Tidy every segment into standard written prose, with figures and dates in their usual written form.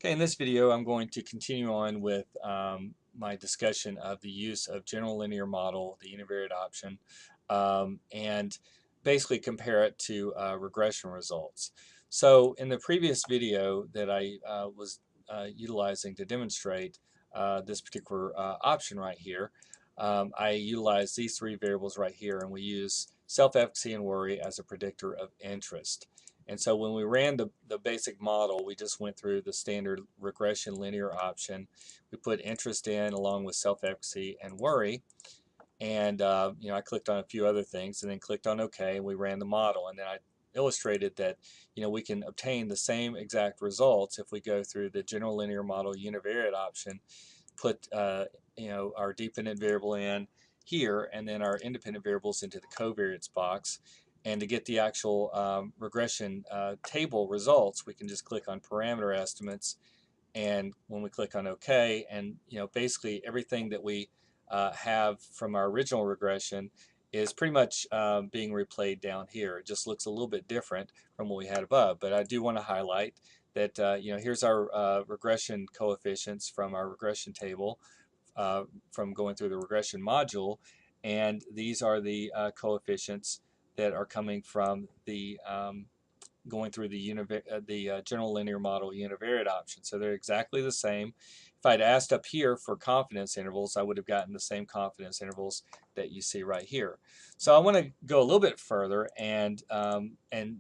Okay, in this video I'm going to continue on with my discussion of the use of general linear model, the univariate option, and basically compare it to regression results. So in the previous video that I was utilizing to demonstrate this particular option right here, I utilized these three variables right here, and we use self-efficacy and worry as a predictor of interest. And so when we ran the basic model, we just went through the standard regression linear option. We put interest in along with self-efficacy and worry. And I clicked on a few other things and then clicked on OK, and we ran the model. And then I illustrated that we can obtain the same exact results if we go through the general linear model univariate option, put our dependent variable in here, and then our independent variables into the covariance box. And to get the actual regression table results, we can just click on parameter estimates, and when we click on OK, and basically everything that we have from our original regression is pretty much being replayed down here. It just looks a little bit different from what we had above, but I do want to highlight that here's our regression coefficients from our regression table from going through the regression module, and these are the coefficients that are coming from the going through the general linear model univariate option. So they're exactly the same. If I'd asked up here for confidence intervals, I would have gotten the same confidence intervals that you see right here. So I want to go a little bit further and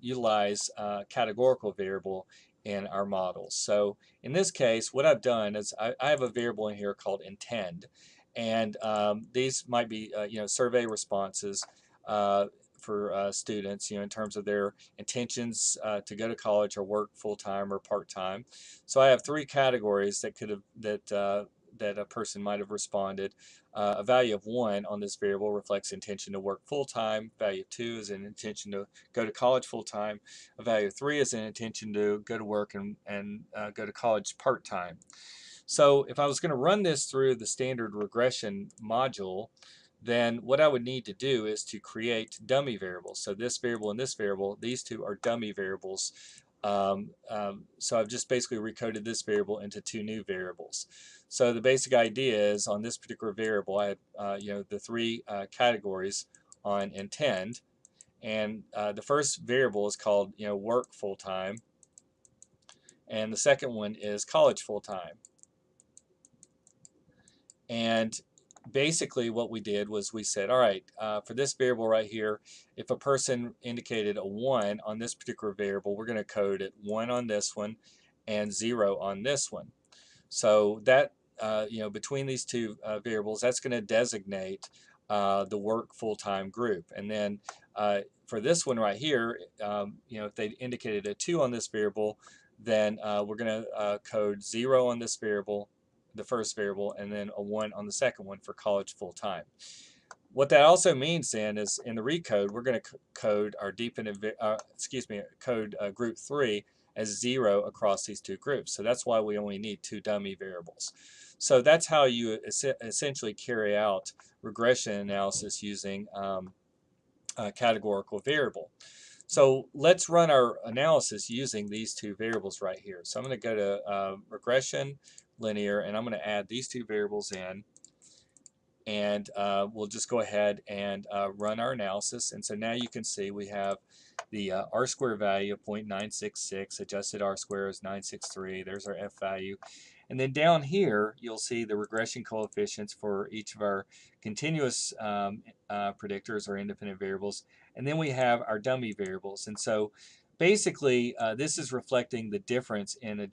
utilize a categorical variable in our models. So in this case, what I've done is I have a variable in here called intend, and these might be survey responses for students, in terms of their intentions to go to college or work full-time or part-time. So I have three categories that could have that a person might have responded. A value of 1 on this variable reflects intention to work full-time. Value of 2 is an intention to go to college full-time. A value of 3 is an intention to go to work and go to college part-time. So if I was going to run this through the standard regression module, then what I would need to do is to create dummy variables. So this variable and this variable, these two are dummy variables. So I've just basically recoded this variable into two new variables. So the basic idea is on this particular variable, I have the three categories on intend, and the first variable is called work full-time, and the second one is college full-time. And basically what we did was we said, all right, for this variable right here, if a person indicated a 1 on this particular variable, we're going to code it 1 on this one and 0 on this one. So that, between these two variables, that's going to designate the work full-time group. And then for this one right here, if they indicated a 2 on this variable, then we're going to code 0 on this variable, the first variable, and then a 1 on the second one for college full-time. What that also means then is in the recode, we're going to code our dependent, code group 3 as 0 across these two groups. So that's why we only need two dummy variables. So that's how you essentially carry out regression analysis using a categorical variable. So let's run our analysis using these two variables right here. So I'm going to go to regression linear, and I'm going to add these two variables in, and we'll just go ahead and run our analysis. And so now you can see we have the r-square value of 0.966, adjusted r-square is 963, there's our f value. And then down here, you'll see the regression coefficients for each of our continuous predictors or independent variables. And then we have our dummy variables. And so basically, this is reflecting the difference in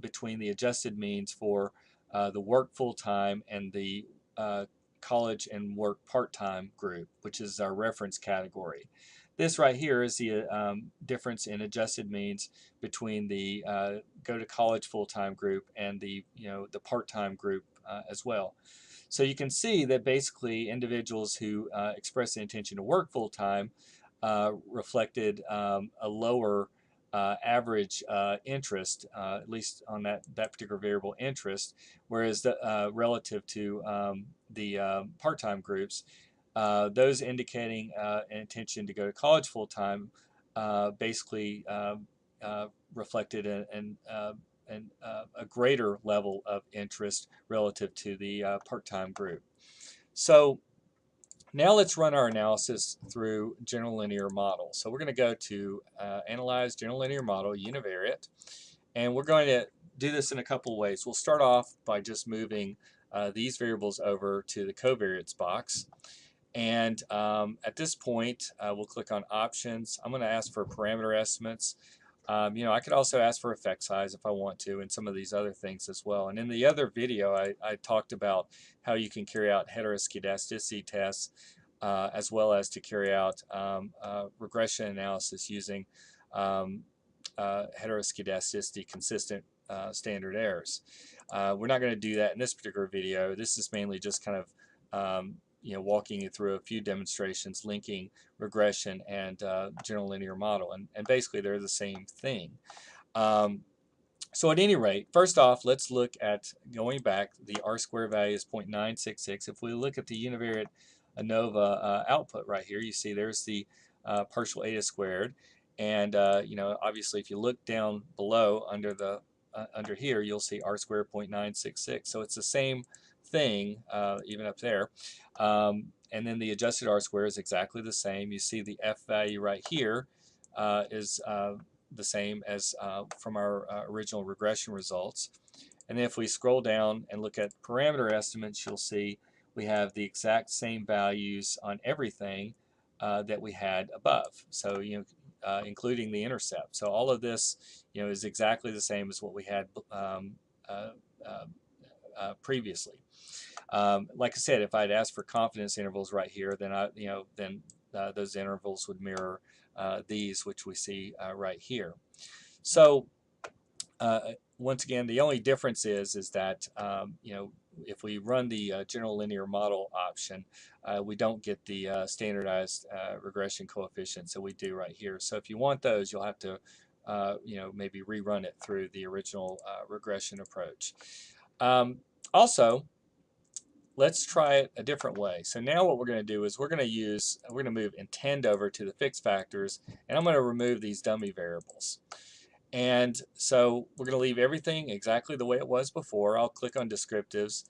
between the adjusted means for the work full-time and the college and work part-time group, which is our reference category. This right here is the difference in adjusted means between the go to college full-time group and the the part-time group as well. So you can see that basically individuals who express the intention to work full-time reflected a lower average interest, at least on that particular variable interest, whereas relative to the part-time groups, those indicating an intention to go to college full-time basically reflected a greater level of interest relative to the part-time group. So now let's run our analysis through general linear model. So we're going to go to Analyze General Linear Model, Univariate, and we're going to do this in a couple of ways. We'll start off by just moving these variables over to the covariance box. And at this point, we'll click on Options. I'm going to ask for parameter estimates. I could also ask for effect size if I want to, and some of these other things as well. And in the other video, I talked about how you can carry out heteroscedasticity tests, as well as to carry out regression analysis using heteroscedasticity consistent standard errors. We're not going to do that in this particular video. This is mainly just kind of walking you through a few demonstrations linking regression and general linear model, and basically they're the same thing. So at any rate, first off, let's look at going back. The R-square value is 0.966. If we look at the univariate ANOVA output right here, you see there's the partial eta squared, and obviously if you look down below under here, you'll see R-squared 0.966. So it's the same thing even up there. And then the adjusted R-square is exactly the same. You see the F value right here is the same as from our original regression results. And then if we scroll down and look at parameter estimates, you'll see we have the exact same values on everything that we had above. So including the intercept. So all of this is exactly the same as what we had previously. Like I said, if I'd asked for confidence intervals right here, then those intervals would mirror these, which we see right here. So once again, the only difference is that if we run the general linear model option, we don't get the standardized regression coefficients that we do right here. So if you want those, you'll have to maybe rerun it through the original regression approach. Also, let's try it a different way. So now what we're going to do is we're going to move intend over to the fixed factors, and I'm going to remove these dummy variables. And so we're going to leave everything exactly the way it was before. I'll click on descriptives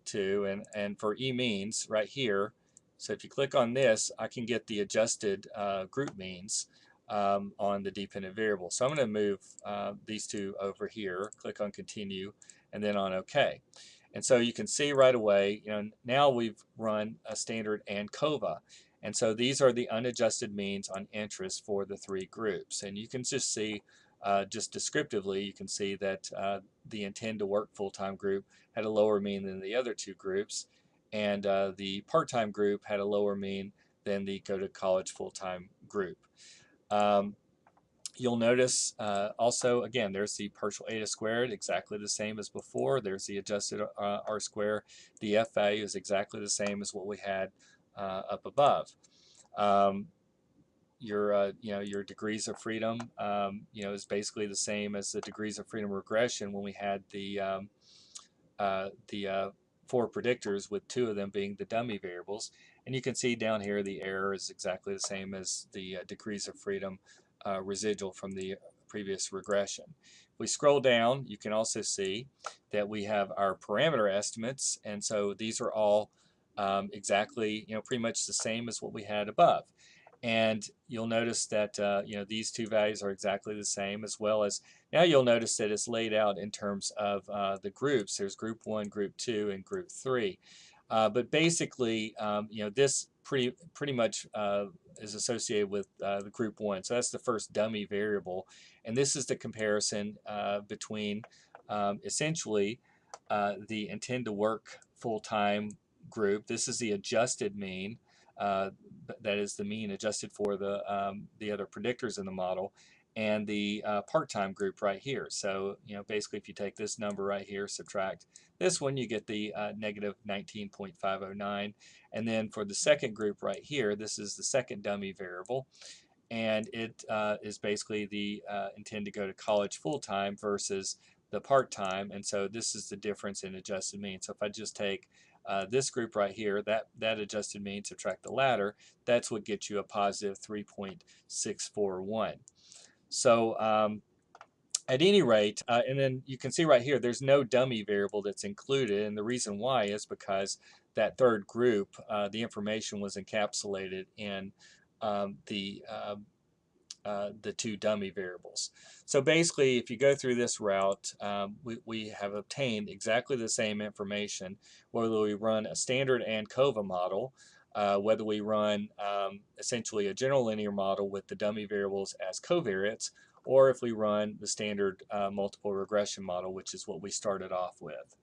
too, and for e-means right here. So if you click on this, I can get the adjusted group means on the dependent variable. So I'm going to move these two over here, click on continue, and then on OK. And so you can see right away, now we've run a standard ANCOVA. And so these are the unadjusted means on interest for the three groups. And you can just see, just descriptively, you can see that the intend to work full-time group had a lower mean than the other two groups. And the part-time group had a lower mean than the go to college full-time group. You'll notice also, again, there's the partial eta squared, exactly the same as before. There's the adjusted R square. The F value is exactly the same as what we had up above. Your degrees of freedom, is basically the same as the degrees of freedom regression when we had the four predictors, with two of them being the dummy variables. And you can see down here the error is exactly the same as the degrees of freedom residual from the previous regression. If we scroll down, you can also see that we have our parameter estimates, and so these are all exactly, pretty much the same as what we had above. And you'll notice that these two values are exactly the same, as well as now you'll notice that it's laid out in terms of the groups. There's group 1, group 2, and group 3. But basically, this pretty much is associated with the group 1. So that's the first dummy variable. And this is the comparison between essentially the intend to work full-time group. This is the adjusted mean. That is the mean adjusted for the other predictors in the model, and the part-time group right here. So basically if you take this number right here, subtract this one, you get the negative 19.509. And then for the second group right here, this is the second dummy variable, and it is basically the intend to go to college full-time versus the part-time. And so this is the difference in adjusted mean. So if I just take this group right here, that adjusted mean, subtract the latter, that's what gets you a positive 3.641. So At any rate, and then you can see right here, there's no dummy variable that's included, and the reason why is because that third group, the information was encapsulated in the two dummy variables. So basically, if you go through this route, we have obtained exactly the same information, whether we run a standard ANCOVA model, whether we run essentially a general linear model with the dummy variables as covariates, or if we run the standard multiple regression model, which is what we started off with.